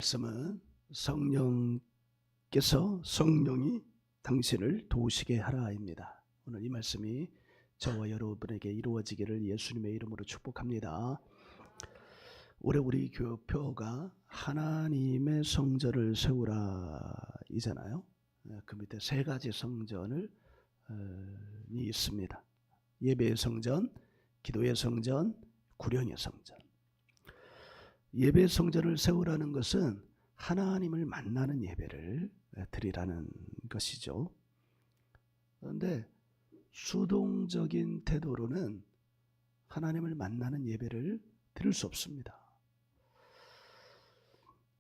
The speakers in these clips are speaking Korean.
말씀은 성령이 당신을 도우시게 하라입니다. 오늘 이 말씀이 저와 여러분에게 이루어지기를 예수님의 이름으로 축복합니다. 올해 우리 교표가 하나님의 성전을 세우라이잖아요. 그 밑에 세 가지 성전이 있습니다. 예배의 성전, 기도의 성전, 구령의 성전. 예배 성전을 세우라는 것은 하나님을 만나는 예배를 드리라는 것이죠. 그런데 수동적인 태도로는 하나님을 만나는 예배를 드릴 수 없습니다.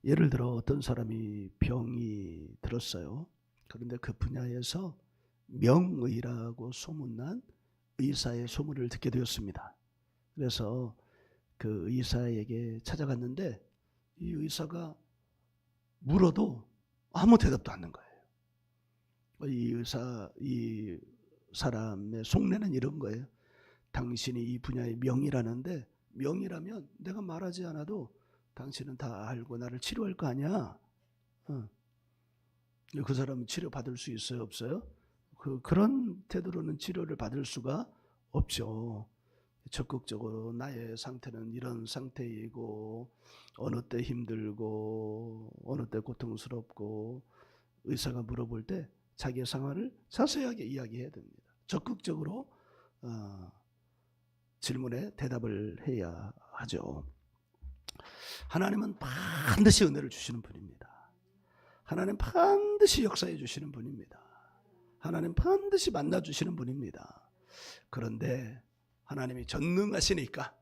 예를 들어 어떤 사람이 병이 들었어요. 그런데 그 분야에서 명의라고 소문난 의사의 소문을 듣게 되었습니다. 그래서 그 의사에게 찾아갔는데 이 의사가 물어도 아무 대답도 않는 거예요. 이 사람의 속내는 이런 거예요. 당신이 이 분야의 명의라는데, 명의라면 내가 말하지 않아도 당신은 다 알고 나를 치료할 거 아니야. 그 사람은 치료받을 수 있어요, 없어요? 그런 태도로는 치료를 받을 수가 없죠. 적극적으로 나의 상태는 이런 상태이고 어느 때 힘들고 어느 때 고통스럽고 의사가 물어볼 때 자기의 상황을 자세하게 이야기해야 됩니다. 적극적으로 질문에 대답을 해야 하죠. 하나님은 반드시 은혜를 주시는 분입니다. 하나님 반드시 역사해 주시는 분입니다. 하나님 반드시 만나 주시는 분입니다. 그런데 하나님이 전능하시니까,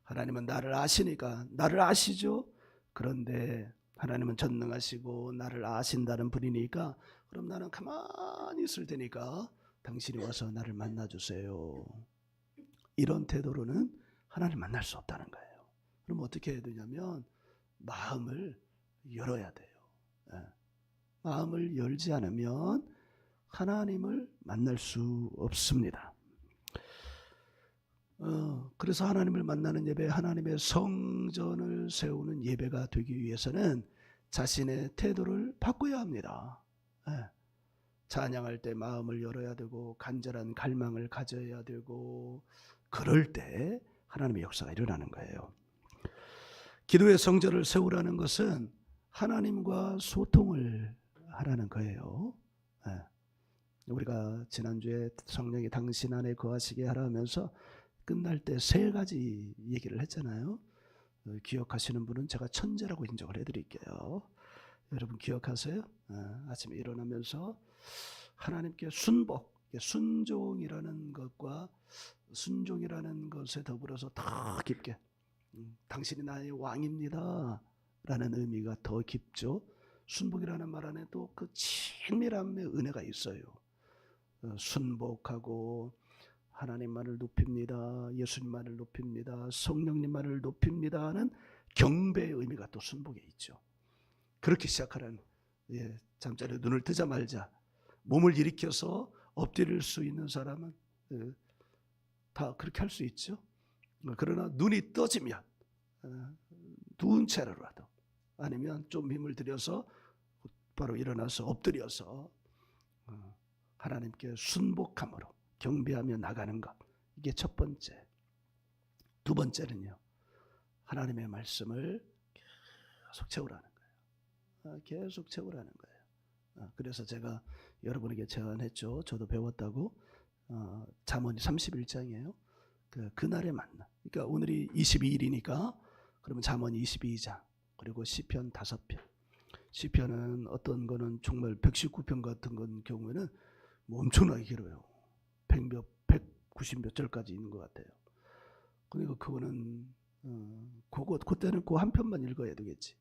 하나님은 나를 아시니까, 나를 아시죠? 그런데 하나님은 전능하시고 나를 아신다는 분이니까, 그럼 나는 가만히 있을 테니까 당신이 와서 나를 만나주세요. 이런 태도로는 하나님 만날 수 없다는 거예요. 그럼 어떻게 해야 되냐면 마음을 열어야 돼요. 마음을 열지 않으면 하나님을 만날 수 없습니다. 그래서 하나님을 만나는 예배, 하나님의 성전을 세우는 예배가 되기 위해서는 자신의 태도를 바꿔야 합니다. 찬양할 때 마음을 열어야 되고 간절한 갈망을 가져야 되고, 그럴 때 하나님의 역사가 일어나는 거예요. 기도의 성전을 세우라는 것은 하나님과 소통을 하라는 거예요. 우리가 지난주에 성령이 당신 안에 거하시게 하라 하면서 끝날 때 세 가지 얘기를 했잖아요. 기억하시는 분은 제가 천재라고 인정을 해드릴게요. 여러분 기억하세요? 아침에 일어나면서 하나님께 순종이라는 것과 순종이라는 것에 더불어서 더 깊게 당신이 나의 왕입니다 라는 의미가 더 깊죠. 순복이라는 말 안에 또 그 친밀함의 은혜가 있어요. 순복하고 하나님만을 높입니다, 예수님만을 높입니다, 성령님만을 높입니다 하는 경배의 의미가 또 순복에 있죠. 그렇게 시작하는, 잠자리에 눈을 뜨자마자 몸을 일으켜서 엎드릴 수 있는 사람은 다 그렇게 할 수 있죠. 그러나 눈이 떠지면 누운 채로라도, 아니면 좀 힘을 들여서 바로 일어나서 엎드려서 하나님께 순복함으로 경배하며 나가는 것, 이게 첫 번째. 두 번째는요, 하나님의 말씀을 계속 채우라는 거예요. 계속 채우라는 거예요. 그래서 제가 여러분에게 제안했죠. 저도 배웠다고. 잠언이 31장이에요. 그날의 만나. 그러니까 오늘이 22일이니까 그러면 잠언이 22장, 그리고 시편 5편. 시편은 어떤 거는 정말 119편 같은 건 경우에는 뭐 엄청나게 길어요. 190몇 절까지 있는 것 같아요. 그러니까 그거는 그때는 그 한 편만 읽어야 되겠지.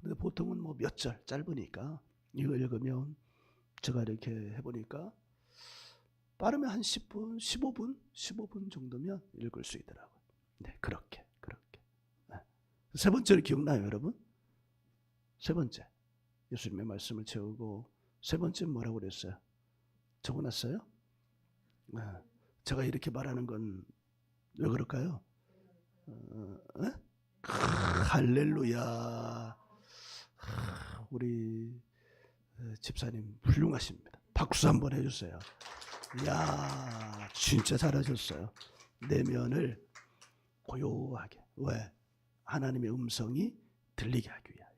근데 보통은 뭐 몇 절 짧으니까 이거 읽으면, 제가 이렇게 해보니까 빠르면 한 10분, 15분 정도면 읽을 수 있더라고요. 네, 그렇게. 세 번째로 기억나요, 여러분? 세 번째, 예수님의 말씀을 채우고, 세 번째는 뭐라고 그랬어요? 적어놨어요? 제가 이렇게 말하는 건 왜 그럴까요? 할렐루야. 우리 집사님 훌륭하십니다. 박수 한번 해주세요. 이야, 진짜 잘하셨어요. 내면을 고요하게. 왜? 하나님의 음성이 들리게 하기 위하여.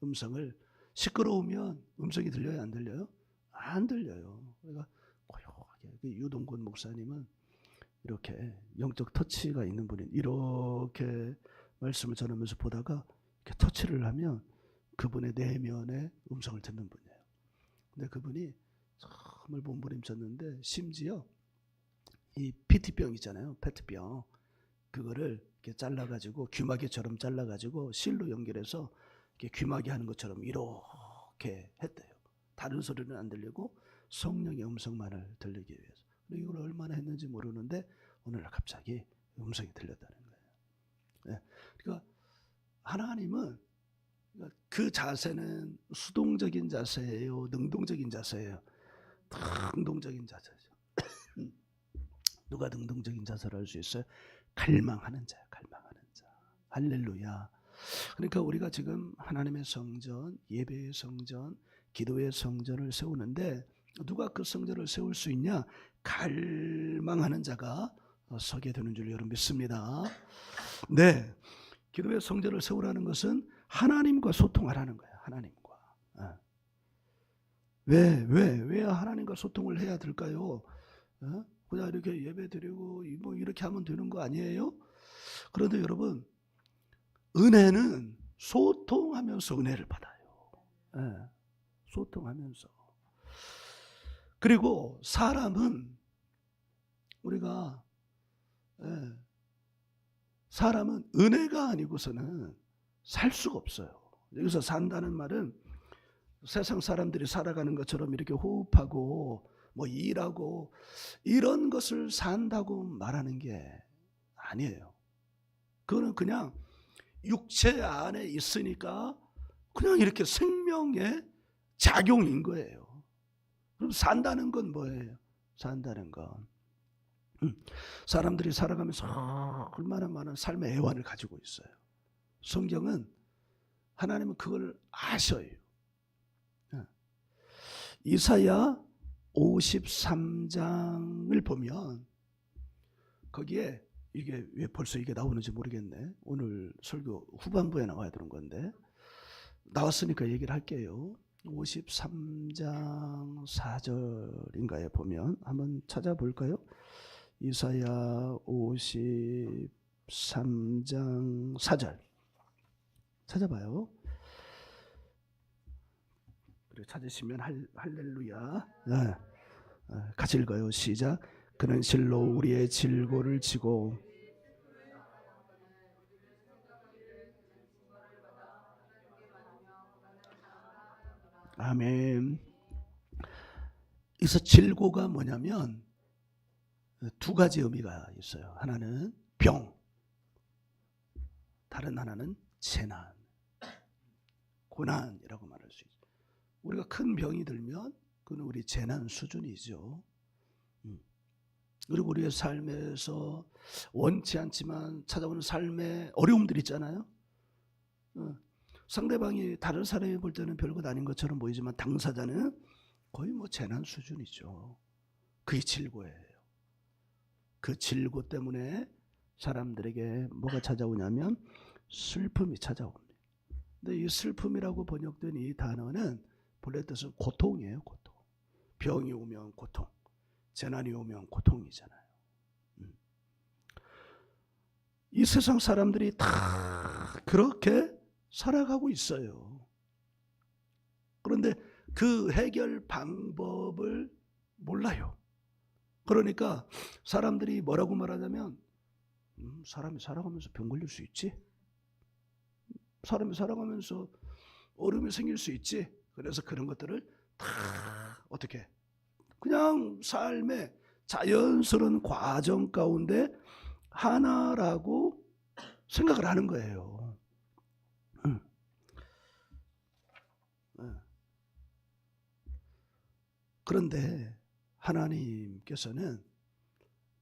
음성을 시끄러우면 음성이 들려요? 안 들려요? 안 들려요. 그러니까 고요하게. 유동근 목사님은 이렇게 영적 터치가 있는 분이 이렇게 말씀을 전하면서 보다가 이렇게 터치를 하면 그분의 내면의 음성을 듣는 분이에요. 근데 그분이 정말 몸부림쳤는데 심지어 이 PT병 있잖아요. 페트병. 그거를 이렇게 잘라가지고 귀마개처럼 잘라가지고 실로 연결해서 이렇게 귀마개 하는 것처럼 이렇게 했대요. 다른 소리는 안 들리고 성령의 음성만을 들리기 위해서. 이걸 얼마나 했는지 모르는데 오늘날 갑자기 음성이 들렸다는 거예요. 네. 그러니까 하나님은 그 자세는 수동적인 자세예요, 능동적인 자세예요? 능동적인 자세죠. 누가 능동적인 자세를 할 수 있어요? 갈망하는 자야, 갈망하는 자. 할렐루야. 그러니까 우리가 지금 하나님의 성전, 예배의 성전, 기도의 성전을 세우는데 누가 그 성전을 세울 수 있냐? 갈망하는 자가 서게 되는 줄 여러분 믿습니다. 네, 기도의 성전을 세우라는 것은 하나님과 소통하라는 거예요. 하나님과. 왜 하나님과 소통을 해야 될까요? 그냥 이렇게 예배 드리고 뭐 이렇게 하면 되는 거 아니에요? 그런데 여러분, 은혜는 소통하면서 은혜를 받아요. 소통하면서. 그리고 사람은 우리가 사람은 은혜가 아니고서는 살 수가 없어요. 여기서 산다는 말은 세상 사람들이 살아가는 것처럼 이렇게 호흡하고 뭐 일하고 이런 것을 산다고 말하는 게 아니에요. 그거는 그냥 육체 안에 있으니까 그냥 이렇게 생명의 작용인 거예요. 그럼 산다는 건 뭐예요? 산다는 건 사람들이 살아가면서 얼마나 많은 삶의 애환을 가지고 있어요. 성경은 하나님은 그걸 아셔요. 이사야 53장을 보면 거기에 이게 왜 벌써 이게 나오는지 모르겠네. 오늘 설교 후반부에 나와야 되는 건데 나왔으니까 얘기를 할게요. 53장 4절인가에 보면 한번 찾아볼까요? 이사야 53장 4절 찾아봐요. 그래, 찾으시면 할렐루야. 네. 같이 읽어요. 시작. 그는 실로 우리의 질고를 지고 아멘. 여기서 질고가 뭐냐면 두 가지 의미가 있어요. 하나는 병, 다른 하나는 재난, 고난이라고 말할 수 있어요. 우리가 큰 병이 들면 그건 우리 재난 수준이죠. 그리고 우리의 삶에서 원치 않지만 찾아오는 삶의 어려움들 있잖아요. 상대방이 다른 사람이 볼 때는 별것 아닌 것처럼 보이지만 당사자는 거의 뭐 재난 수준이죠. 그게 질고예요. 그 질고 때문에 사람들에게 뭐가 찾아오냐면 슬픔이 찾아옵니다. 근데 이 슬픔이라고 번역된 이 단어는 본래 뜻은 고통이에요. 고통. 병이 오면 고통, 재난이 오면 고통이잖아요. 이 세상 사람들이 다 그렇게 살아가고 있어요. 그런데 그 해결 방법을 몰라요. 그러니까 사람들이 뭐라고 말하냐면 사람이 살아가면서 병 걸릴 수 있지. 사람이 살아가면서 어려움이 생길 수 있지. 그래서 그런 것들을 다 어떻게 그냥 삶의 자연스러운 과정 가운데 하나라고 생각을 하는 거예요. 그런데 하나님께서는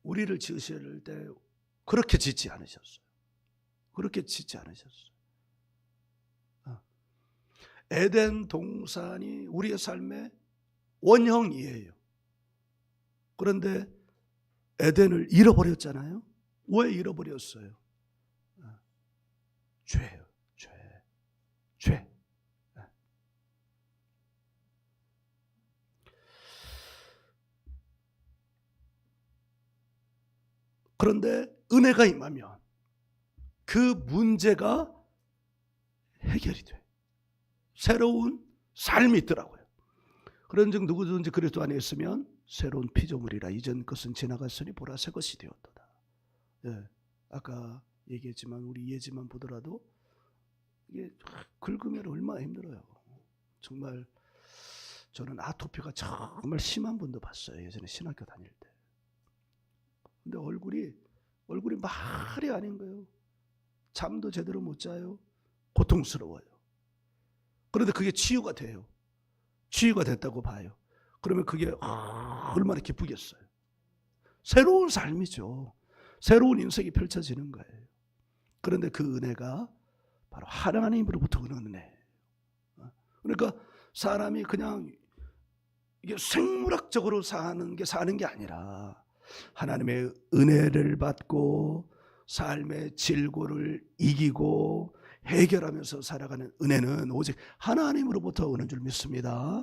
우리를 지으실 때 그렇게 짓지 않으셨어요. 그렇게 짓지 않으셨어요. 에덴 동산이 우리의 삶의 원형이에요. 그런데 에덴을 잃어버렸잖아요. 왜 잃어버렸어요? 죄예요. 죄. 그런데 은혜가 임하면 그 문제가 해결이 돼. 새로운 삶이 있더라고요. 그런즉 누구든지 그리스도 안에 있으면 새로운 피조물이라. 이전 것은 지나갔으니 보라 새 것이 되었도다. 예, 아까 얘기했지만 우리 예지만 보더라도 이게 긁으면 얼마나 힘들어요. 정말 저는 아토피가 정말 심한 분도 봤어요. 예전에 신학교 다닐 때. 근데 얼굴이 말이 아닌 거예요. 잠도 제대로 못 자요. 고통스러워요. 그런데 그게 치유가 돼요. 치유가 됐다고 봐요. 그러면 그게 얼마나 기쁘겠어요. 새로운 삶이죠. 새로운 인생이 펼쳐지는 거예요. 그런데 그 은혜가 바로 하나님으로부터 오는 은혜예요. 그러니까 사람이 그냥 이게 생물학적으로 사는 게 아니라 하나님의 은혜를 받고 삶의 질고를 이기고 해결하면서 살아가는 은혜는 오직 하나님으로부터 오는 줄 믿습니다.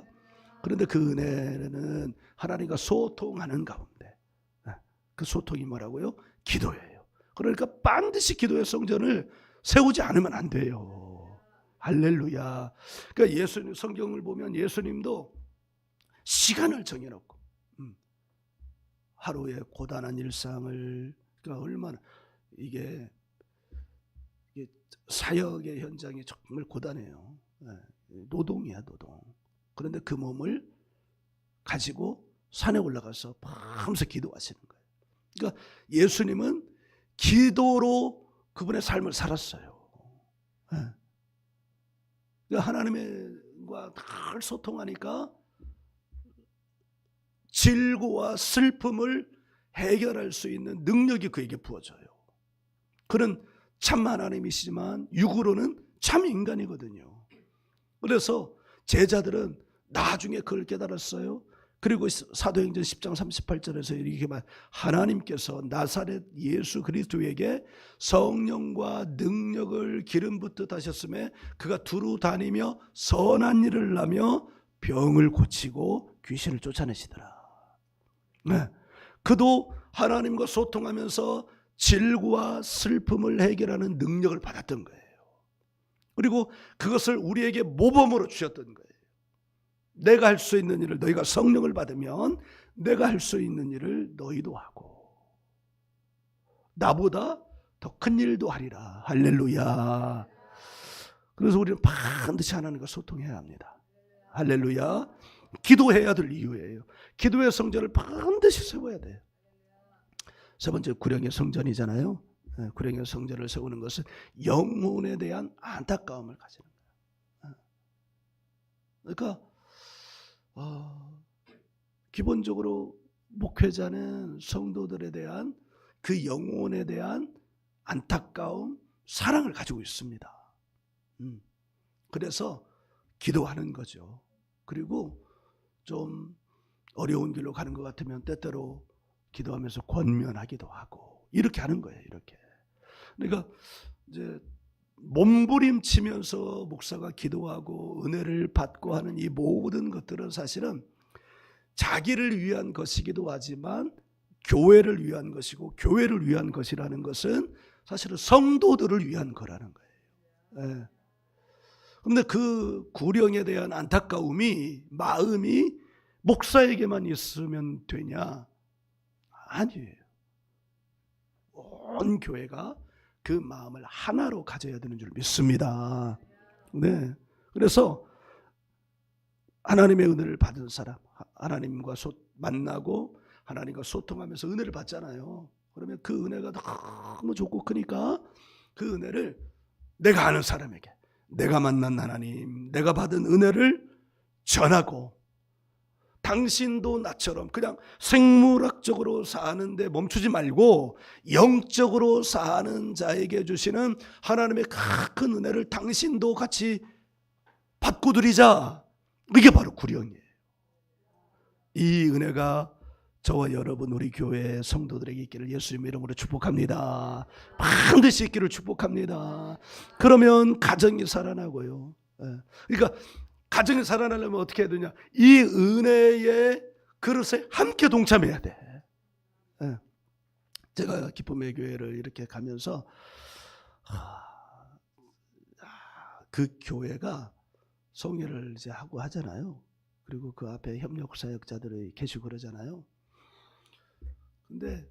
그런데 그 은혜는 하나님과 소통하는 가운데, 그 소통이 뭐라고요? 기도예요. 그러니까 반드시 기도의 성전을 세우지 않으면 안 돼요. 할렐루야. 그러니까 예수님 성경을 보면 예수님도 시간을 정해놓고 하루의 고단한 일상을, 그러니까 얼마나 이게 사역의 현장이 정말 고단해요. 노동이야, 노동. 그런데 그 몸을 가지고 산에 올라가서 밤새 기도하시는 거예요. 그러니까 예수님은 기도로 그분의 삶을 살았어요. 그러니까 하나님과 늘 소통하니까 질고와 슬픔을 해결할 수 있는 능력이 그에게 부어져요. 그는 참 하나님이시지만 육으로는 참 인간이거든요. 그래서 제자들은 나중에 그걸 깨달았어요. 그리고 사도행전 10장 38절에서 이렇게 말, 하나님께서 나사렛 예수 그리스도에게 성령과 능력을 기름 붓듯 하셨음에 그가 두루 다니며 선한 일을 하며 병을 고치고 귀신을 쫓아내시더라. 네. 그도 하나님과 소통하면서 질고와 슬픔을 해결하는 능력을 받았던 거예요. 그리고 그것을 우리에게 모범으로 주셨던 거예요. 내가 할 수 있는 일을, 너희가 성령을 받으면 내가 할 수 있는 일을 너희도 하고 나보다 더 큰 일도 하리라. 할렐루야. 그래서 우리는 반드시 하나님과 소통해야 합니다. 할렐루야. 기도해야 될 이유예요. 기도의 성전을 반드시 세워야 돼요. 세 번째, 구령의 성전이잖아요. 구령의 성전을 세우는 것은 영혼에 대한 안타까움을 가지는 거예요. 그러니까 기본적으로 목회자는 성도들에 대한 그 영혼에 대한 안타까움, 사랑을 가지고 있습니다. 그래서 기도하는 거죠. 그리고 좀 어려운 길로 가는 것 같으면 때때로 기도하면서 권면하기도 하고 이렇게 하는 거예요. 이렇게. 그러니까 이제 몸부림치면서 목사가 기도하고 은혜를 받고 하는 이 모든 것들은 사실은 자기를 위한 것이기도 하지만 교회를 위한 것이고, 교회를 위한 것이라는 것은 사실은 성도들을 위한 거라는 거예요. 그런데 그 구령에 대한 안타까움이, 마음이 목사에게만 있으면 되냐? 아니에요. 온 교회가 그 마음을 하나로 가져야 되는 줄 믿습니다. 네. 그래서 하나님의 은혜를 받은 사람, 하나님과 만나고 하나님과 소통하면서 은혜를 받잖아요. 그러면 그 은혜가 너무 좋고 크니까 그 은혜를 내가 아는 사람에게, 내가 만난 하나님, 내가 받은 은혜를 전하고, 당신도 나처럼 그냥 생물학적으로 사는데 멈추지 말고 영적으로 사는 자에게 주시는 하나님의 큰 은혜를 당신도 같이 받고 드리자. 이게 바로 구령이에요. 이 은혜가 저와 여러분 우리 교회 성도들에게 있기를 예수님의 이름으로 축복합니다. 반드시 있기를 축복합니다. 그러면 가정이 살아나고요. 그러니까 가정이 살아나려면 어떻게 해야 되냐? 이 은혜의 그릇에 함께 동참해야 돼. 제가 기쁨의 교회를 이렇게 가면서 그 교회가 성회를 이제 하고 하잖아요. 그리고 그 앞에 협력 사역자들이 계시고 그러잖아요. 근데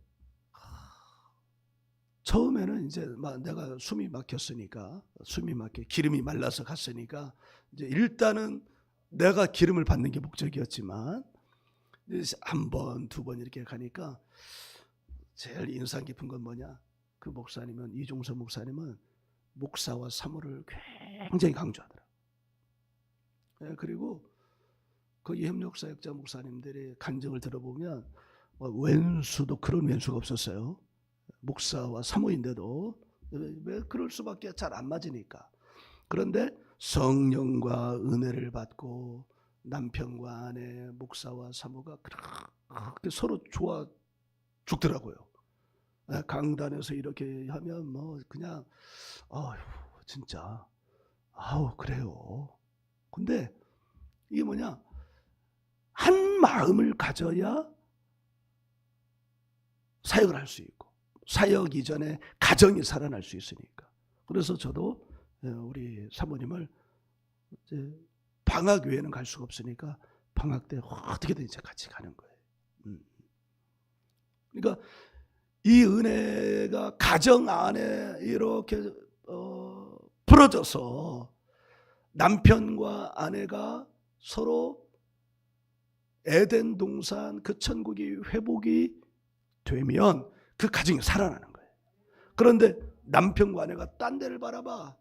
처음에는 이제 내가 숨이 막혔으니까, 기름이 말라서 갔으니까 이제 일단은 내가 기름을 받는 게 목적이었지만 한 번, 두 번 이렇게 가니까 제일 인상 깊은 건 뭐냐? 그 목사님은, 이종서 목사님은 목사와 사모를 굉장히 강조하더라. 그리고 거기 협력사역자 목사님들의 간증을 들어보면 왼수도 그런 왼수가 없었어요. 목사와 사모인데도. 왜? 그럴 수밖에 잘 안 맞으니까. 그런데 성령과 은혜를 받고 남편과 아내, 목사와 사모가 그렇게 서로 좋아 죽더라고요. 강단에서 이렇게 하면 뭐 그냥 진짜 그래요. 근데 이게 뭐냐? 한 마음을 가져야 사역을 할 수 있고, 사역 이전에 가정이 살아날 수 있으니까. 그래서 저도 우리 사모님을 이제 방학 외에는 갈 수가 없으니까 방학 때 어떻게든 이제 같이 가는 거예요. 그러니까 이 은혜가 가정 안에 이렇게 풀어져서 남편과 아내가 서로 에덴 동산 그 천국이 회복이 되면 그 가정이 살아나는 거예요. 그런데 남편과 아내가 딴 데를 바라봐.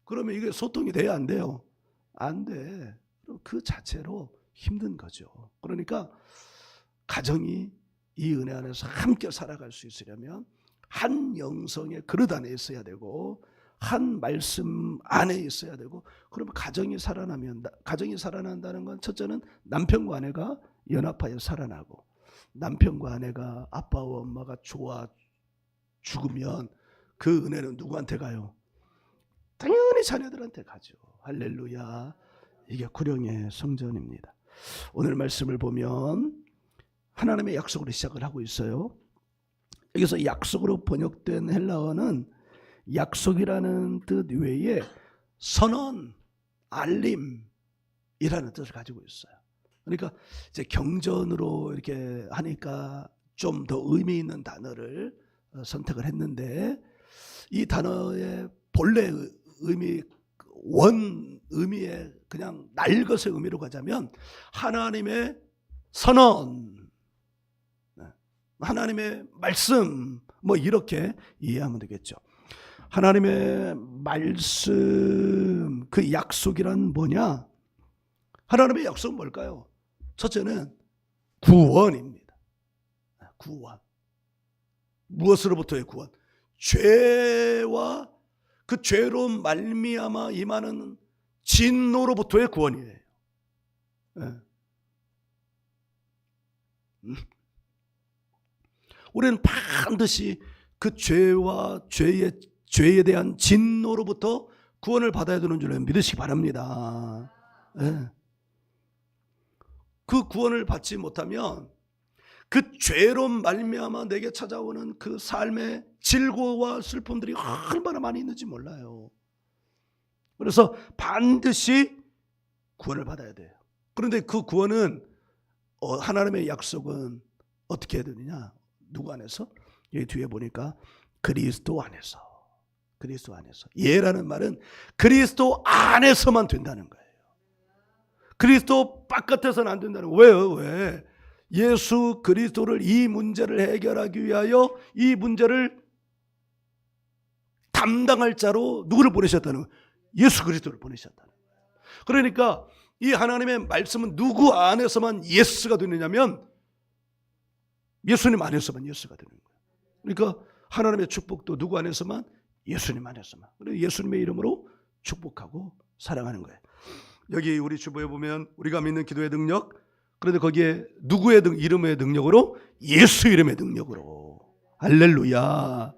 그러면 이게 소통이 돼야 안 돼요? 안 돼. 그 자체로 힘든 거죠. 그러니까 가정이 이 은혜 안에서 함께 살아갈 수 있으려면 한 영성의 그릇 안에 있어야 되고, 한 말씀 안에 있어야 되고, 그러면 가정이 살아난다는 건 첫째는 남편과 아내가 연합하여 살아나고, 남편과 아내가 아빠와 엄마가 좋아 죽으면 그 은혜는 누구한테 가요? 당연히 자녀들한테 가죠. 할렐루야. 이게 구령의 성전입니다. 오늘 말씀을 보면 하나님의 약속으로 시작을 하고 있어요. 여기서 약속으로 번역된 헬라어는 약속이라는 뜻 외에 선언, 알림이라는 뜻을 가지고 있어요. 그러니까 이제 경전으로 이렇게 하니까 좀 더 의미 있는 단어를 선택을 했는데, 이 단어의 본래 의미, 원 의미의 그냥 날 것의 의미로 가자면 하나님의 선언, 하나님의 말씀, 뭐 이렇게 이해하면 되겠죠. 하나님의 말씀, 그 약속이란 뭐냐? 하나님의 약속은 뭘까요? 첫째는 구원입니다. 구원. 무엇으로부터의 구원? 죄와 그 죄로 말미암아 임하는 진노로부터의 구원이에요. 우리는 반드시 그 죄와 죄에 대한 진노로부터 구원을 받아야 되는 줄 믿으시기 바랍니다. 그 구원을 받지 못하면 그 죄로 말미암아 내게 찾아오는 그 삶의 질고와 슬픔들이 얼마나 많이 있는지 몰라요. 그래서 반드시 구원을 받아야 돼요. 그런데 그 구원은 하나님의 약속은 어떻게 해야 되느냐? 누구 안에서? 여기 뒤에 보니까 그리스도 안에서. 그리스도 안에서. 예라는 말은 그리스도 안에서만 된다는 거예요. 그리스도 바깥에서는 안 된다는 거예요. 왜요? 왜? 예수 그리스도를 이 문제를 해결하기 위하여 이 문제를 담당할 자로 누구를 보내셨다는 거예요? 예수 그리스도를 보내셨다는 거예요. 그러니까 이 하나님의 말씀은 누구 안에서만 예스가 되느냐면 예수님 안에서만 예스가 되는 거예요. 그러니까 하나님의 축복도 누구 안에서만? 예수님 안에서만. 그래서 예수님의 이름으로 축복하고 사랑하는 거예요. 여기 우리 주보에 보면 우리가 믿는 기도의 능력, 그런데 거기에 누구의 이름의 능력으로? 예수 이름의 능력으로. 할렐루야.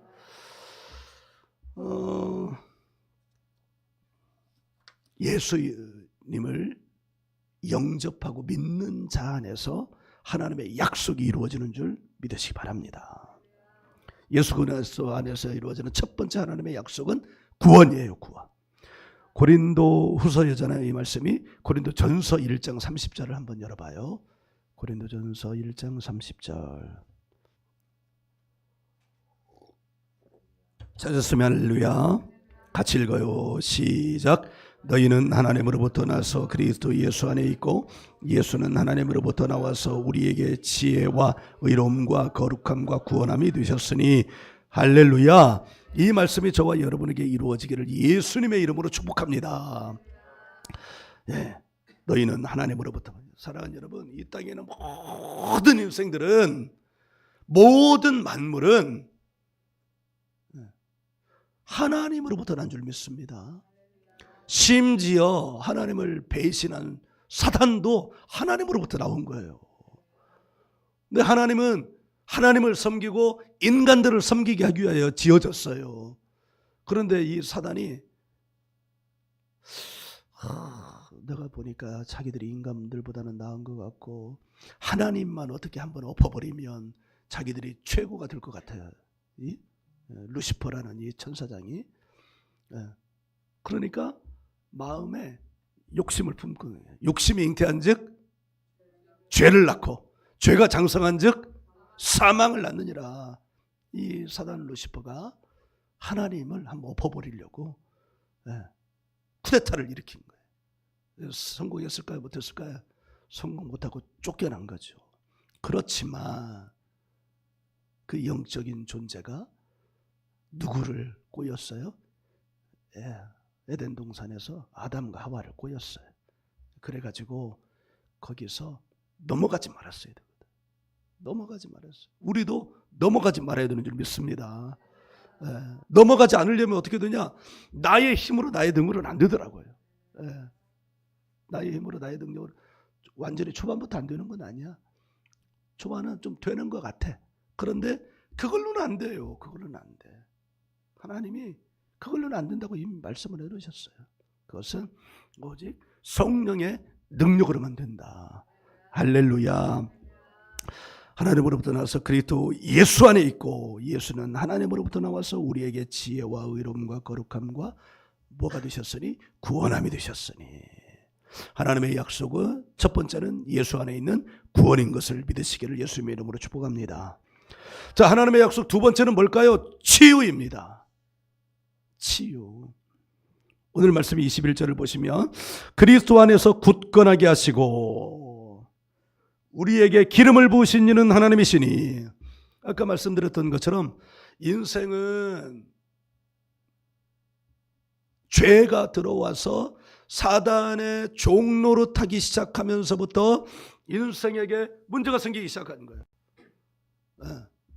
예수님을 영접하고 믿는 자 안에서 하나님의 약속이 이루어지는 줄 믿으시기 바랍니다. 예수 그리스도 안에서 이루어지는 첫 번째 하나님의 약속은 구원이에요. 구원. 고린도 후서였잖아요. 이 말씀이. 고린도 전서 1장 30절을 한번 열어봐요. 고린도 전서 1장 30절. 찾았으면 할렐루야. 같이 읽어요. 시작. 너희는 하나님으로부터 나서 그리스도 예수 안에 있고 예수는 하나님으로부터 나와서 우리에게 지혜와 의로움과 거룩함과 구원함이 되셨으니 할렐루야. 이 말씀이 저와 여러분에게 이루어지기를 예수님의 이름으로 축복합니다. 예, 너희는 하나님으로부터. 사랑하는 여러분, 이 땅에는 모든 인생들은, 모든 만물은 하나님으로부터 난 줄 믿습니다. 심지어 하나님을 배신한 사탄도 하나님으로부터 나온 거예요. 근데 하나님은 하나님을 섬기고 인간들을 섬기게 하기 위하여 지어졌어요. 그런데 이 사단이 내가 보니까 자기들이 인간들보다는 나은 것 같고 하나님만 어떻게 한번 엎어버리면 자기들이 최고가 될 것 같아요. 이 루시퍼라는 이 천사장이. 그러니까 마음에 욕심을 품고, 욕심이 잉태한 즉 죄를 낳고 죄가 장성한 즉 사망을 낳느니라. 이 사단 루시퍼가 하나님을 한번 엎어버리려고 쿠데타를 일으킨 거예요. 성공했을까요? 못했을까요? 성공 못하고 쫓겨난 거죠. 그렇지만 그 영적인 존재가 누구를 꼬였어요? 에덴 동산에서 아담과 하와를 꼬였어요. 그래가지고 거기서 넘어가지 말았어야 되거든. 넘어가지 말았어요. 우리도 넘어가지 말아야 되는 줄 믿습니다. 넘어가지 않으려면 어떻게 되냐? 나의 힘으로 나의 능력으로는 안 되더라고요. 나의 힘으로 나의 능력으로 완전히 초반부터 안 되는 건 아니야. 초반은 좀 되는 것 같아. 그런데 그걸로는 안 돼요. 그걸로는 안 돼. 하나님이 그걸로는 안 된다고 이미 말씀을 해놓으셨어요. 그것은 오직 성령의 능력으로만 된다. 할렐루야. 하나님으로부터 나와서 그리스도 예수 안에 있고 예수는 하나님으로부터 나와서 우리에게 지혜와 의로움과 거룩함과 뭐가 되셨으니? 구원함이 되셨으니. 하나님의 약속은 첫 번째는 예수 안에 있는 구원인 것을 믿으시기를 예수님의 이름으로 축복합니다. 자, 하나님의 약속 두 번째는 뭘까요? 치유입니다. 치유. 오늘 말씀 21절을 보시면 그리스도 안에서 굳건하게 하시고 우리에게 기름을 부으신 이는 하나님이시니. 아까 말씀드렸던 것처럼 인생은 죄가 들어와서 사단의 종로로 타기 시작하면서부터 인생에게 문제가 생기기 시작하는 거예요.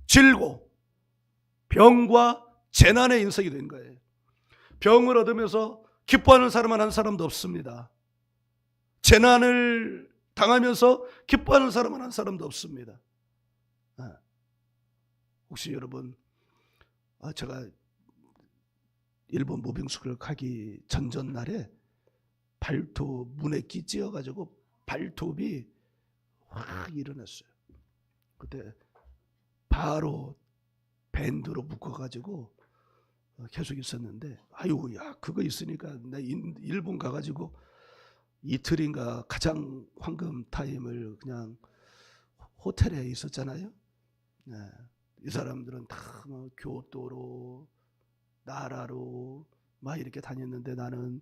질고 병과 재난의 인생이 된 거예요. 병을 얻으면서 기뻐하는 사람은 한 사람도 없습니다. 재난을 당하면서 기뻐하는 사람은 한 사람도 없습니다. 혹시 여러분, 제가 일본 무빙스쿨 가기 전날에 발톱 문에 끼 찧어가지고 발톱이 확 일어났어요. 그때 바로 밴드로 묶어가지고 계속 있었는데, 야 그거 있으니까 나 일본 가가지고 이틀인가 가장 황금 타임을 그냥 호텔에 있었잖아요. 이 사람들은 다 뭐 교토로 나라로 막 이렇게 다녔는데 나는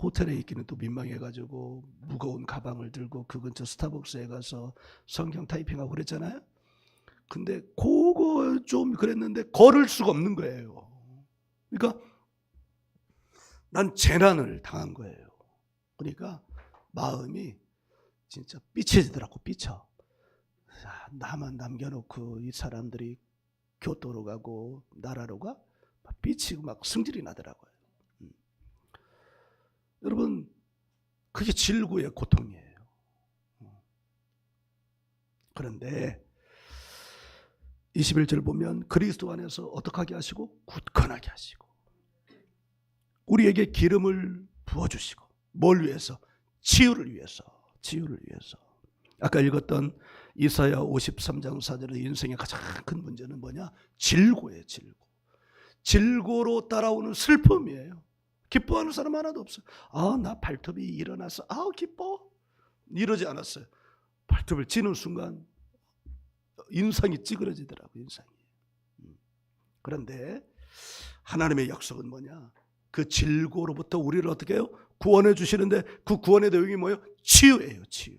호텔에 있기는 또 민망해가지고 무거운 가방을 들고 그 근처 스타벅스에 가서 성경 타이핑하고 그랬잖아요. 근데 그거 좀 그랬는데 걸을 수가 없는 거예요. 그러니까 난 재난을 당한 거예요. 그러니까 마음이 진짜 삐쳐지더라고. 삐쳐. 나만 남겨놓고 이 사람들이 교토로 가고 나라로 가? 삐치고 막 승질이 나더라고요. 여러분, 그게 질고의 고통이에요. 그런데 21절 보면 그리스도 안에서 어떻게 하게 하시고 굳건하게 하시고 우리에게 기름을 부어주시고 뭘 위해서? 치유를 위해서. 치유를 위해서. 아까 읽었던 이사야 53장 4절의 인생의 가장 큰 문제는 뭐냐? 질고예요. 질고. 질고로 따라오는 슬픔이에요. 기뻐하는 사람 하나도 없어요. 아, 나 발톱이 일어났어. 아, 기뻐. 이러지 않았어요. 발톱을 찌는 순간 인상이 찌그러지더라고요. 인상이. 그런데 하나님의 약속은 뭐냐? 그 질고로부터 우리를 어떻게 해요? 구원해 주시는데 그 구원의 내용이 뭐예요? 치유예요. 치유.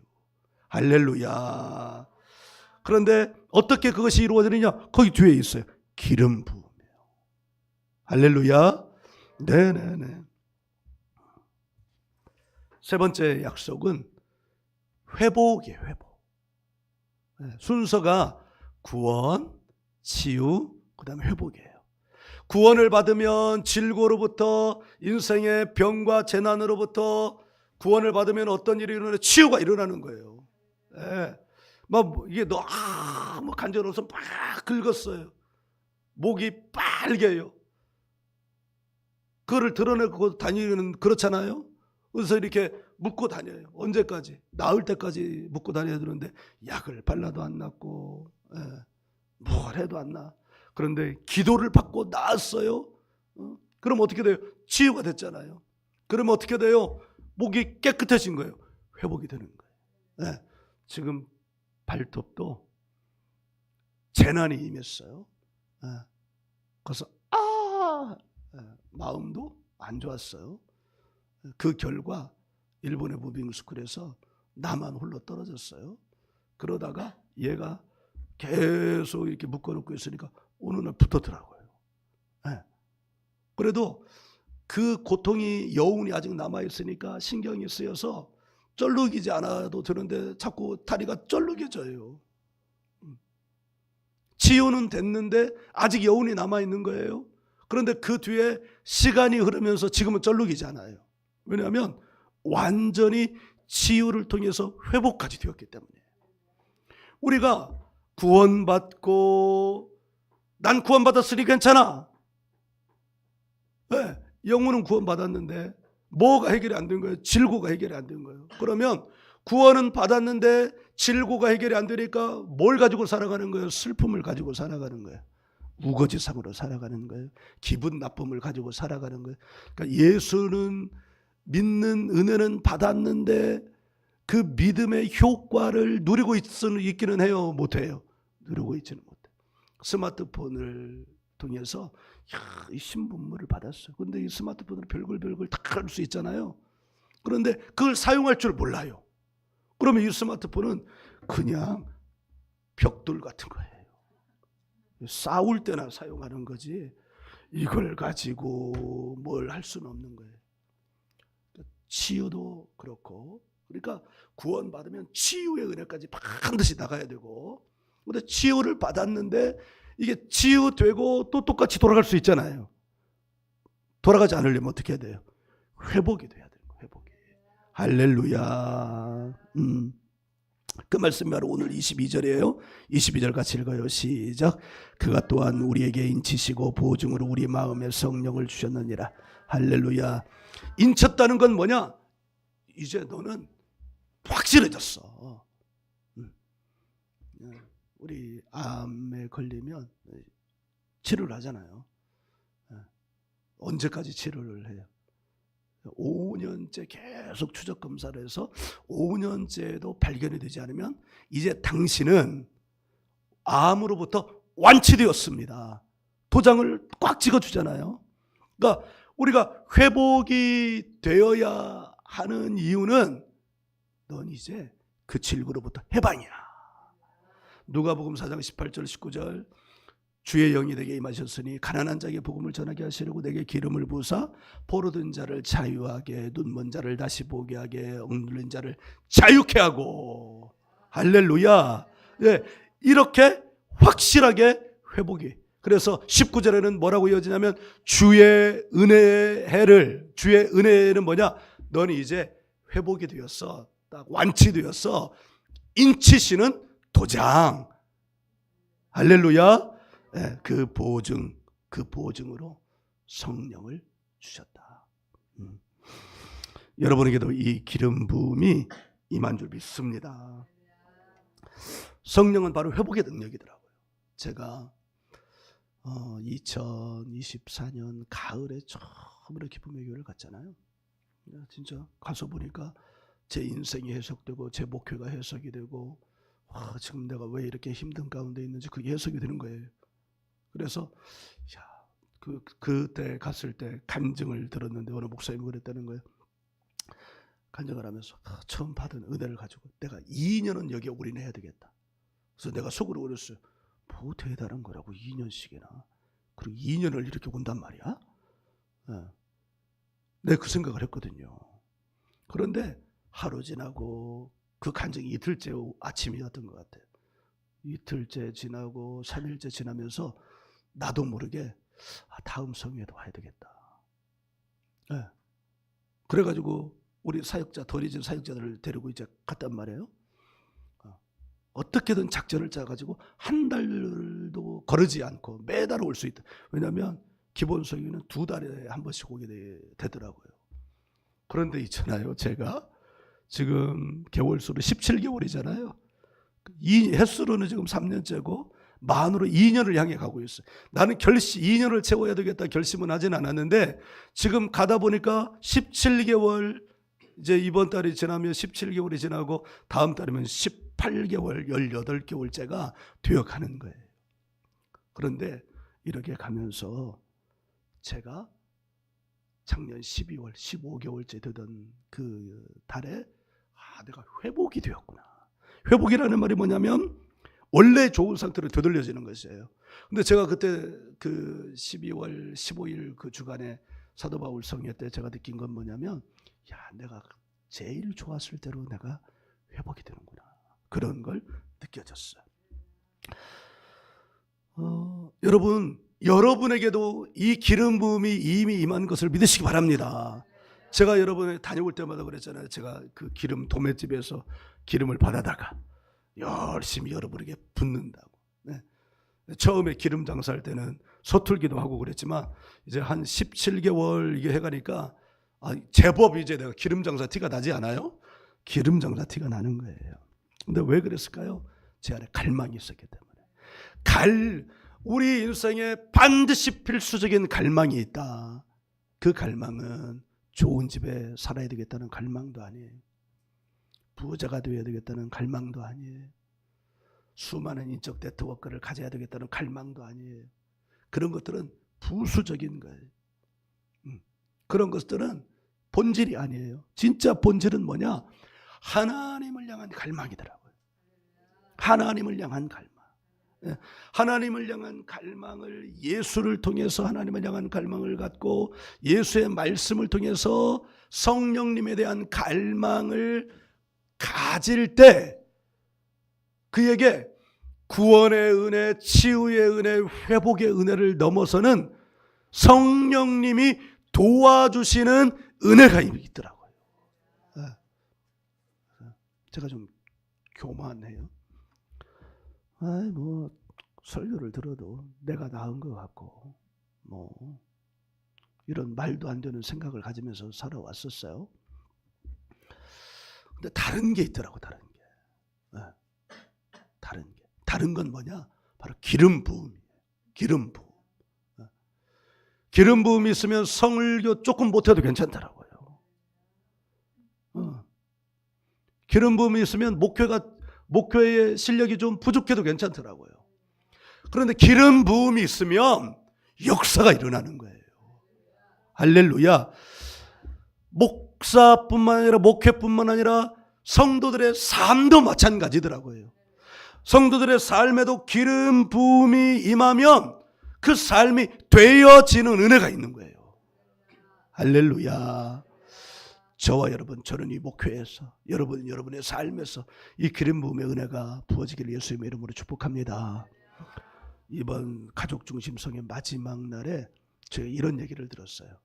할렐루야. 그런데 어떻게 그것이 이루어지느냐? 거기 뒤에 있어요. 기름 부음이에요. 할렐루야. 네네네. 세 번째 약속은 회복이에요. 회복. 순서가 구원, 치유, 그 다음에 회복이에요. 구원을 받으면 질고로부터 인생의 병과 재난으로부터 구원을 받으면 어떤 일이 일어나요? 치유가 일어나는 거예요. 막 이게 너무 간절해서 막 긁었어요. 목이 빨개요. 그거를 드러내고 다니는 그렇잖아요. 그래서 이렇게 묶고 다녀요. 언제까지? 나을 때까지 묶고 다녀야 되는데 약을 발라도 안 낫고 뭘 해도 안 나. 그런데 기도를 받고 나았어요. 그럼 어떻게 돼요? 치유가 됐잖아요. 그러면 어떻게 돼요? 목이 깨끗해진 거예요. 회복이 되는 거예요. 지금 발톱도 재난이 임했어요. 그래서 마음도 안 좋았어요. 그 결과 일본의 무빙스쿨에서 나만 홀로 떨어졌어요. 그러다가 얘가 계속 이렇게 묶어놓고 있으니까 어느 날 붙었더라고요. 그래도 그 고통이 여운이 아직 남아있으니까 신경이 쓰여서 쩔룩이지 않아도 되는데 자꾸 다리가 쩔룩해져요. 치유는 됐는데 아직 여운이 남아있는 거예요. 그런데 그 뒤에 시간이 흐르면서 지금은 쩔룩이잖아요. 왜냐하면 완전히 치유를 통해서 회복까지 되었기 때문에. 우리가 구원받고 난 구원받았으니 괜찮아. 영혼은 구원받았는데 뭐가 해결이 안 된 거예요? 질고가 해결이 안 된 거예요. 그러면 구원은 받았는데 질고가 해결이 안 되니까 뭘 가지고 살아가는 거예요? 슬픔을 가지고 살아가는 거예요. 우거지상으로 살아가는 거예요. 기분 나쁨을 가지고 살아가는 거예요. 그러니까 예수는 믿는 은혜는 받았는데 그 믿음의 효과를 누리고 있기는 해요? 못해요? 누리고 있지는 못해요. 스마트폰을 통해서 이 신문물을 받았어요. 그런데 이 스마트폰으로 별걸 다 할 수 있잖아요. 그런데 그걸 사용할 줄 몰라요. 그러면 이 스마트폰은 그냥 벽돌 같은 거예요. 싸울 때나 사용하는 거지 이걸 가지고 뭘 할 수는 없는 거예요. 치유도 그렇고, 그러니까 구원받으면 치유의 은혜까지 반드시 나가야 되고, 근데 치유를 받았는데 이게 치유되고 또 똑같이 돌아갈 수 있잖아요. 돌아가지 않으려면 어떻게 해야 돼요? 회복이 돼야 돼요. 회복이. 할렐루야. 그 말씀이 바로 오늘 22절이에요. 22절 같이 읽어요. 시작. 그가 또한 우리에게 인치시고 보증으로 우리 마음에 성령을 주셨느니라. 할렐루야. 인쳤다는 건 뭐냐? 이제 너는 확실해졌어. 우리 암에 걸리면 치료를 하잖아요. 언제까지 치료를 해요? 5년째 계속 추적 검사를 해서 5년째도 발견이 되지 않으면 이제 당신은 암으로부터 완치되었습니다. 도장을 꽉 찍어주잖아요. 그러니까 우리가 회복이 되어야 하는 이유는 넌 이제 그 질고로부터 해방이야. 누가복음 4장 18절 19절 주의 영이 내게 임하셨으니 가난한 자에게 복음을 전하게 하시려고 내게 기름을 부으사 포로된 자를 자유하게, 눈먼 자를 다시 보게 하게, 억눌린 자를 자유케 하고. 할렐루야. 이렇게 확실하게 회복이. 그래서 19절에는 뭐라고 이어지냐면 주의 은혜의 해를, 주의 은혜는 뭐냐? 너는 이제 회복이 되었어. 딱 완치되었어. 인치시는 도장. 할렐루야. 예, 그 보증으로 성령을 주셨다. 여러분에게도 이 기름 부음이 임한 줄 믿습니다. 성령은 바로 회복의 능력이더라고요. 제가 2024년 가을에 처음으로 기쁨의 교회를 갔잖아요. 진짜 가서 보니까 제 인생이 해석되고 제 목회가 해석이 되고 지금 내가 왜 이렇게 힘든 가운데 있는지 그게 해석이 되는 거예요. 그래서 그때 갔을 때 간증을 들었는데 어느 목사님이 그랬다는 거예요. 간증을 하면서 처음 받은 은혜를 가지고 내가 2년은 여기 올인해야 되겠다. 그래서 내가 속으로 그랬어요. 뭐 대단한 거라고 2년씩이나. 그리고 2년을 이렇게 온단 말이야. 내가 그 생각을 했거든요. 그런데 하루 지나고 그 간증이 이틀째 아침이었던 것 같아요. 이틀째 지나고 3일째 지나면서 나도 모르게 다음 성회에도 와야 되겠다. 그래가지고 우리 사역자, 덜 잊은 사역자들을 데리고 이제 갔단 말이에요. 어떻게든 작전을 짜가지고 한 달도 거르지 않고 매달 올 수 있다. 왜냐하면 기본 성회는 2달에 한 번씩 오게 되더라고요. 그런데 있잖아요. 제가 지금 개월수로 17개월이잖아요. 횟수로는 지금 3년째고 만으로 2년을 향해 가고 있어요. 나는 2년을 채워야 되겠다 결심은 하진 않았는데 지금 가다 보니까 17개월, 이제 이번 달이 지나면 17개월이 지나고 다음 달이면 18개월, 18개월째가 되어가는 거예요. 그런데 이렇게 가면서 제가 작년 12월 15개월째 되던 그 달에 내가 회복이 되었구나. 회복이라는 말이 뭐냐면 원래 좋은 상태로 되돌려지는 것이에요. 근데 제가 그때 그 12월 15일 그 주간에 사도 바울 성회 때 제가 느낀 건 뭐냐면 내가 제일 좋았을 때로 내가 회복이 되는구나. 그런 걸 느껴졌어요. 여러분에게도 이 기름 부음이 이미 임한 것을 믿으시기 바랍니다. 제가 여러분에 다녀올 때마다 그랬잖아요. 제가 그 기름 도매집에서 기름을 받아다가 열심히 여러분에게 붓는다고. 처음에 기름 장사할 때는 서툴기도 하고 그랬지만 이제 한 17개월 이게 해가니까 제법 이제 내가 기름 장사 티가 나지 않아요? 기름 장사 티가 나는 거예요. 근데 왜 그랬을까요? 제 안에 갈망이 있었기 때문에. 우리 인생에 반드시 필수적인 갈망이 있다. 그 갈망은 좋은 집에 살아야 되겠다는 갈망도 아니에요. 부자가 되어야 되겠다는 갈망도 아니에요. 수많은 인적 네트워크를 가져야 되겠다는 갈망도 아니에요. 그런 것들은 부수적인 거예요. 그런 것들은 본질이 아니에요. 진짜 본질은 뭐냐? 하나님을 향한 갈망이더라고요. 하나님을 향한 갈망. 하나님을 향한 갈망을, 예수를 통해서 하나님을 향한 갈망을 갖고 예수의 말씀을 통해서 성령님에 대한 갈망을 가질 때 그에게 구원의 은혜, 치유의 은혜, 회복의 은혜를 넘어서는 성령님이 도와주시는 은혜가 있더라고요. 제가 좀 교만해요. 뭐 설교를 들어도 내가 나은 것 같고 뭐 이런 말도 안 되는 생각을 가지면서 살아왔었어요. 근데 다른 게 있더라고. 다른 건 뭐냐? 바로 기름 부음이에요. 기름 부음. 기름 부음이 있으면 성을교 조금 못해도 괜찮더라고요. 기름 부음이 있으면 목회의 실력이 좀 부족해도 괜찮더라고요. 그런데 기름 부음이 있으면 역사가 일어나는 거예요. 할렐루야. 목사뿐만 아니라 목회뿐만 아니라 성도들의 삶도 마찬가지더라고요. 성도들의 삶에도 기름 부음이 임하면 그 삶이 되어지는 은혜가 있는 거예요. 할렐루야. 저와 여러분, 저는 이 목회에서 여러분의 삶에서 이 기름 부음의 은혜가 부어지기를 예수님의 이름으로 축복합니다. 이번 가족중심성의 마지막 날에 제가 이런 얘기를 들었어요.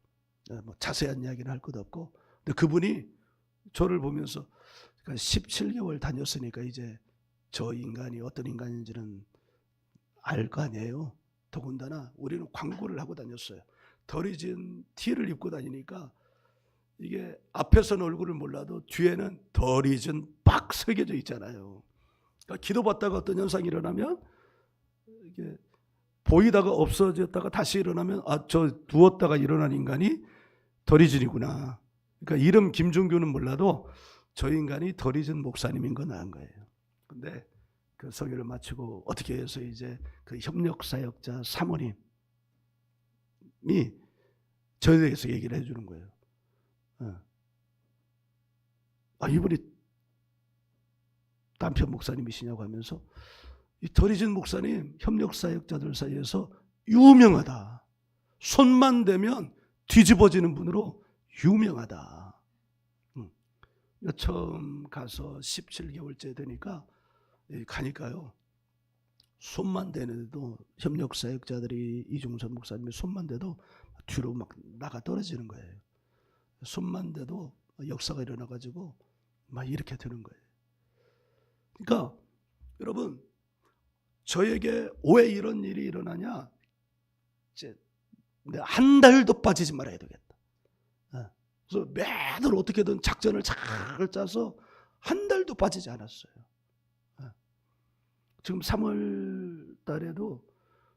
뭐 자세한 이야기는 할 것 없고, 근데 그분이 저를 보면서 17개월 다녔으니까 이제 저 인간이 어떤 인간인지는 알 거 아니에요. 더군다나 우리는 광고를 하고 다녔어요. 덜 잊은 티를 입고 다니니까 이게 앞에서는 얼굴을 몰라도 뒤에는 덜 잊은 빡 새겨져 있잖아요. 그러니까 기도받다가 어떤 현상이 일어나면 이게 보이다가 없어졌다가 다시 일어나면 아, 저 누웠다가 일어난 인간이 덜 잊은이구나. 그러니까 이름 김종규는 몰라도 저 인간이 덜 잊은 목사님인 건 아는 거예요. 근데 그 설교를 마치고 어떻게 해서 이제 그 협력사역자 사모님이 저에 대해서 얘기를 해주는 거예요. 아, 이분이 남편 목사님이시냐고 하면서 이 덜 잊은 목사님 협력사역자들 사이에서 유명하다. 손만 대면 뒤집어지는 분으로 유명하다. 처음 가서 17개월째 되니까 가니까요. 손만 대는데도 협력사역자들이 이중선 목사님이 손만 대도 뒤로 막 나가 떨어지는 거예요. 손만 대도 역사가 일어나가지고 막 이렇게 되는 거예요. 그러니까 여러분 저에게 왜 이런 일이 일어나냐? 이제 한 달도 빠지지 말아야 되겠다. 그래서 매달 어떻게든 작전을 잘 짜서 한 달도 빠지지 않았어요. 지금 3월 달에도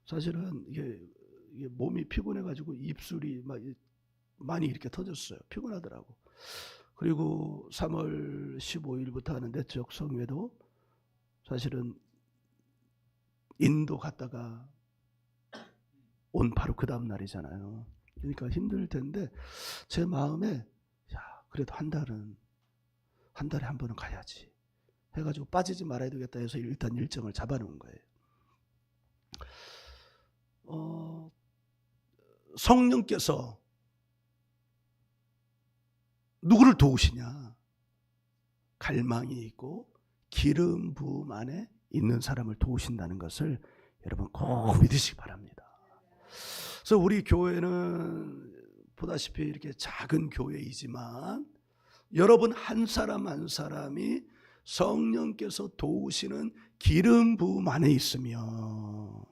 사실은 이게 몸이 피곤해가지고 입술이 막 많이 이렇게 터졌어요. 피곤하더라고. 그리고 3월 15일부터 하는 내적 성회도 사실은 인도 갔다가 온 바로 그 다음 날이잖아요. 그러니까 힘들 텐데 제 마음에 야 그래도 한 달에 한 번은 가야지 해가지고 빠지지 말아야 되겠다 해서 일단 일정을 잡아놓은 거예요. 성령께서 누구를 도우시냐? 갈망이 있고 기름 부음 안에 있는 사람을 도우신다는 것을 여러분 꼭 믿으시기 바랍니다. 그래서 우리 교회는 보다시피 이렇게 작은 교회이지만 여러분 한 사람 한 사람이 성령께서 도우시는 기름 부음 안에 있으며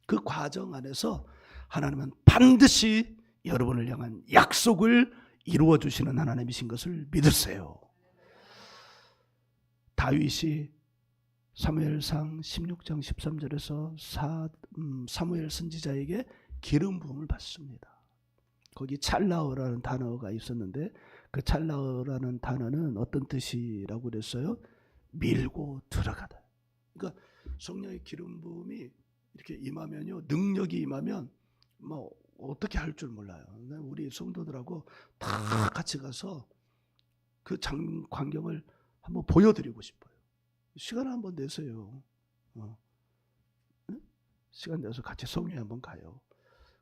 그 과정 안에서 하나님은 반드시 여러분을 향한 약속을 이루어 주시는 하나님이신 것을 믿으세요. 다윗이 사무엘상 16장 13절에서 사무엘 선지자에게 기름 부음을 받습니다. 거기 찰나어라는 단어가 있었는데 그 찰나어라는 단어는 어떤 뜻이라고 그랬어요? 밀고 들어가다. 그러니까 성령의 기름 부음이 이렇게 임하면요, 능력이 임하면 뭐 어떻게 할 줄 몰라요. 우리 성도들하고 다 같이 가서 그 광경을 한번 보여드리고 싶어요. 시간을 한번 내세요. 시간 내서 같이 성회에 한번 가요.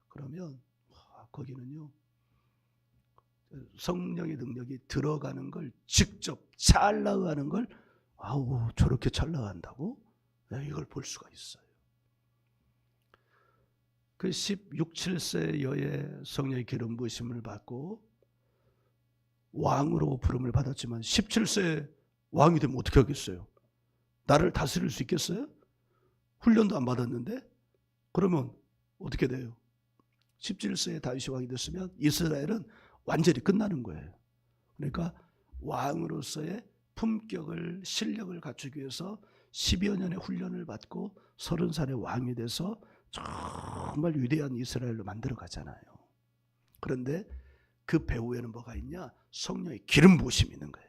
그러면 거기는요, 성령의 능력이 들어가는 걸 직접 찰나하는 걸 아우 저렇게 찰나한다고? 이걸 볼 수가 있어요. 그 16, 17세 여의 성령의 기름 부으심을 받고 왕으로 부름을 받았지만 17세 왕이 되면 어떻게 하겠어요? 나를 다스릴 수 있겠어요? 훈련도 안 받았는데? 그러면 어떻게 돼요? 17세에 다윗이 왕이 됐으면 이스라엘은 완전히 끝나는 거예요. 그러니까 왕으로서의 품격을 실력을 갖추기 위해서 10여 년의 훈련을 받고 30살에 왕이 돼서 정말 위대한 이스라엘로 만들어 가잖아요. 그런데 그 배후에는 뭐가 있냐? 성령의 기름 부으심이 있는 거예요.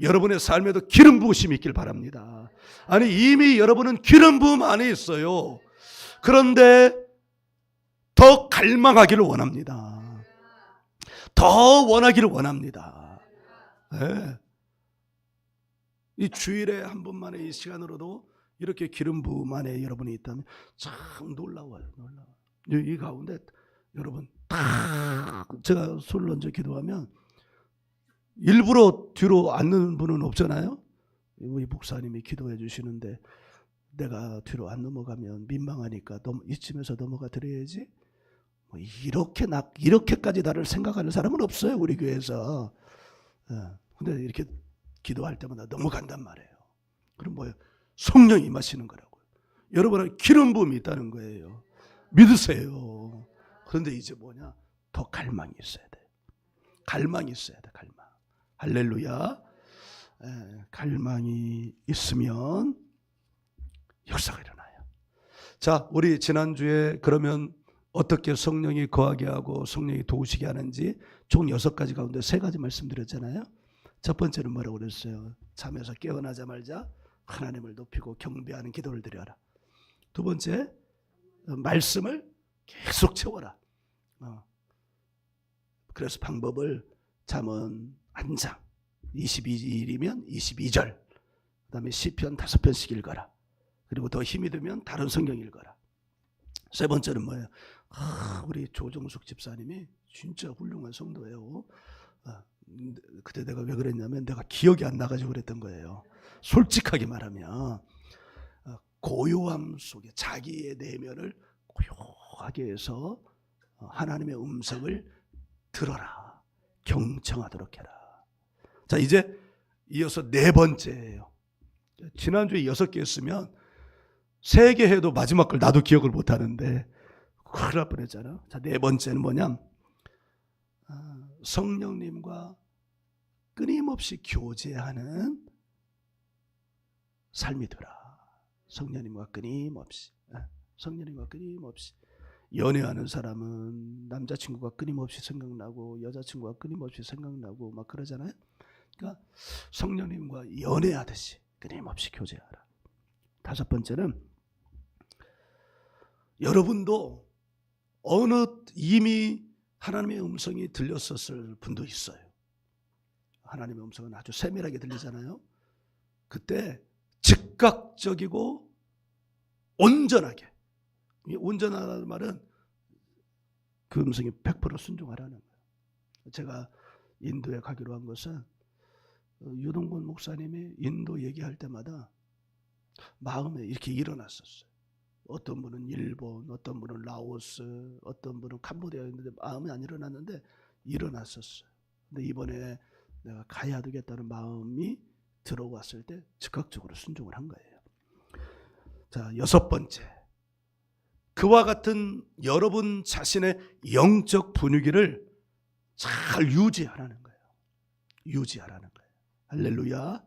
여러분의 삶에도 기름 부으심이 있길 바랍니다. 아니 이미 여러분은 기름 부음 안에 있어요. 그런데 더 갈망하기를 원합니다. 더 원하기를 원합니다. 네. 이 주일에 한 번만의 이 시간으로도 이렇게 기름 부음 안에 여러분이 있다면 참 놀라워요. 이 가운데 여러분 딱 제가 손을 얹어 기도하면 일부러 뒤로 앉는 분은 없잖아요. 우리 목사님이 기도해 주시는데 내가 뒤로 안 넘어가면 민망하니까 이쯤에서 넘어가 드려야지. 이렇게까지 나를 생각하는 사람은 없어요. 우리 교회에서. 근데 이렇게 기도할 때마다 넘어간단 말이에요. 그럼 뭐예요? 성령이 임하시는 거라고요. 여러분은 기름 부음이 있다는 거예요. 믿으세요. 그런데 이제 뭐냐? 더 갈망이 있어야 돼. 갈망이 있어야 돼. 갈망. 할렐루야. 갈망이 있으면 역사가 일어나요. 자, 우리 지난주에 그러면 어떻게 성령이 거하게 하고 성령이 도우시게 하는지 총 6가지 가운데 3가지 말씀드렸잖아요. 첫 번째는 뭐라고 그랬어요? 잠에서 깨어나자마자 하나님을 높이고 경배하는 기도를 드려라. 두 번째, 말씀을 계속 채워라. 그래서 방법을 잠언 한 장, 22일이면 22절, 그 다음에 시편 5편씩 읽어라. 그리고 더 힘이 들면 다른 성경 읽어라. 세 번째는 뭐예요? 우리 조정숙 집사님이 진짜 훌륭한 성도예요. 그때 내가 왜 그랬냐면 내가 기억이 안 나가지고 그랬던 거예요. 솔직하게 말하면 고요함 속에 자기의 내면을 고요하게 해서 하나님의 음성을 들어라. 경청하도록 해라. 자, 이제 이어서 4번째예요. 지난주에 6개 했으면 3개 해도 마지막 걸 나도 기억을 못하는데 큰일 날 뻔했잖아. 자, 4번째는 뭐냐? 성령님과 끊임없이 교제하는 삶이 되라. 성령님과 끊임없이. 성령님과 끊임없이. 연애하는 사람은 남자친구가 끊임없이 생각나고 여자친구가 끊임없이 생각나고 막 그러잖아요. 그러니까 성령님과 연애하듯이 끊임없이 교제하라. 5번째는 여러분도 어느 이미 하나님의 음성이 들렸었을 분도 있어요. 하나님의 음성은 아주 세밀하게 들리잖아요. 그때 즉각적이고 온전하게, 온전하다는 말은 그 음성이 100% 순종하라는 거예요. 제가 인도에 가기로 한 것은 유동건 목사님이 인도 얘기할 때마다 마음에 이렇게 일어났었어요. 어떤 분은 일본, 어떤 분은 라오스, 어떤 분은 캄보디아였는데 마음이 안 일어났는데 일어났었어요. 근데 이번에 내가 가야 되겠다는 마음이 들어왔을 때 즉각적으로 순종을 한 거예요. 자, 6번째. 그와 같은 여러분 자신의 영적 분위기를 잘 유지하라는 거예요. 유지하라는 거예요. 할렐루야.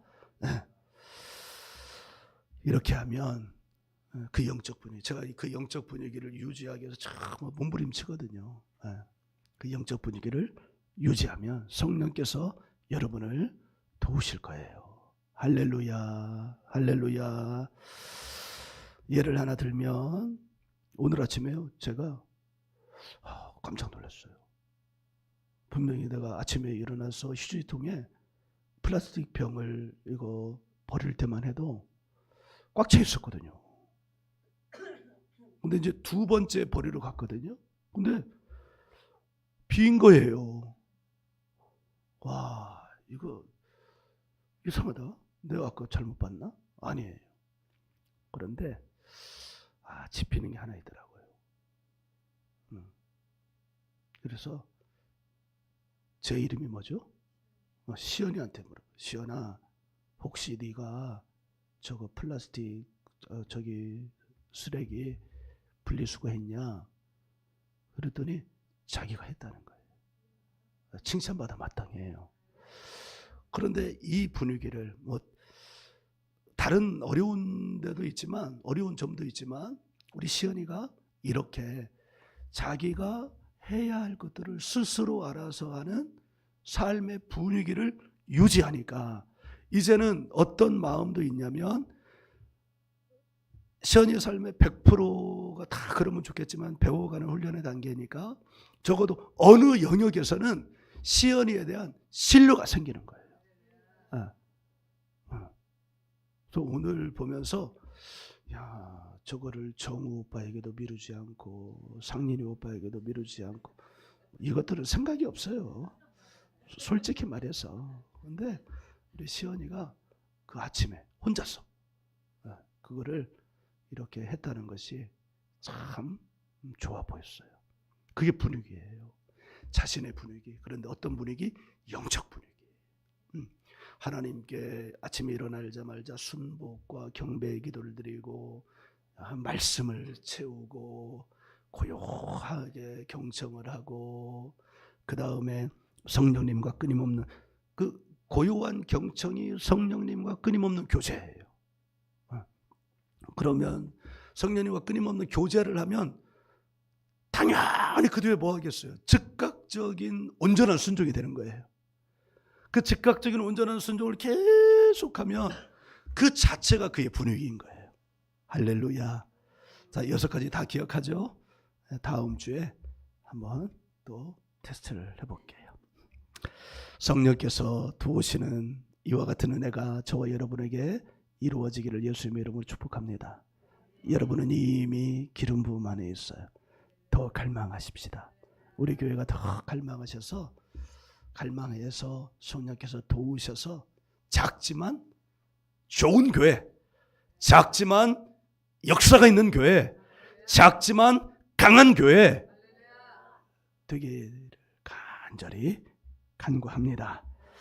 이렇게 하면 그 영적 분위기, 제가 그 영적 분위기를 유지하기 위해서 참 몸부림치거든요. 그 영적 분위기를 유지하면 성령께서 여러분을 도우실 거예요. 할렐루야. 할렐루야. 예를 하나 들면 오늘 아침에요, 제가 깜짝 놀랐어요. 분명히 내가 아침에 일어나서 휴지통에 플라스틱 병을 이거 버릴 때만 해도 꽉 차 있었거든요. 근데 이제 2번째 버리러 갔거든요. 근데 빈 거예요. 와, 이거 이상하다. 내가 아까 잘못 봤나? 아니에요. 그런데 집히는 게 하나 있더라고요. 그래서 제 이름이 뭐죠? 시연이한테 물어요. 시연아, 혹시 네가 저거 플라스틱 저기 쓰레기 분리수거했냐? 그랬더니 자기가 했다는 거예요. 칭찬받아 마땅해요. 그런데 이 분위기를 뭐 다른 어려운 데도 있지만, 어려운 점도 있지만 우리 시연이가 이렇게 자기가 해야 할 것들을 스스로 알아서 하는 삶의 분위기를 유지하니까 이제는 어떤 마음도 있냐면, 시연이의 삶의 100%가 다 그러면 좋겠지만 배워가는 훈련의 단계니까 적어도 어느 영역에서는 시연이에 대한 신뢰가 생기는 거예요. 그래서 오늘 보면서 야, 저거를 정우 오빠에게도 미루지 않고 상린이 오빠에게도 미루지 않고, 이것들은 생각이 없어요, 솔직히 말해서. 근데 우리 시연이가 그 아침에 혼자서 그거를 이렇게 했다는 것이 참 좋아 보였어요. 그게 분위기예요. 자신의 분위기. 그런데 어떤 분위기? 영적 분위기. 하나님께 아침에 일어나자마자 순복과 경배의 기도를 드리고 말씀을 채우고 고요하게 경청을 하고 그 다음에 성령님과 끊임없는 그 고요한 경청이 성령님과 끊임없는 교제예요. 그러면 성령님과 끊임없는 교제를 하면 당연히 그 뒤에 뭐 하겠어요? 즉각적인 온전한 순종이 되는 거예요. 그 즉각적인 온전한 순종을 계속하면 그 자체가 그의 분위기인 거예요. 할렐루야. 자, 6가지 다 기억하죠? 다음 주에 한번 또 테스트를 해볼게요. 성령께서 도우시는 이와 같은 은혜가 저와 여러분에게 이루어지기를 예수님의 이름으로 축복합니다. 여러분은 이미 기름 부음 안에 있어요. 더 갈망하십시다. 우리 교회가 더 갈망하셔서 성령께서 도우셔서 작지만 좋은 교회, 작지만 역사가 있는 교회, 작지만 강한 교회 되기를 간절히 간구합니다.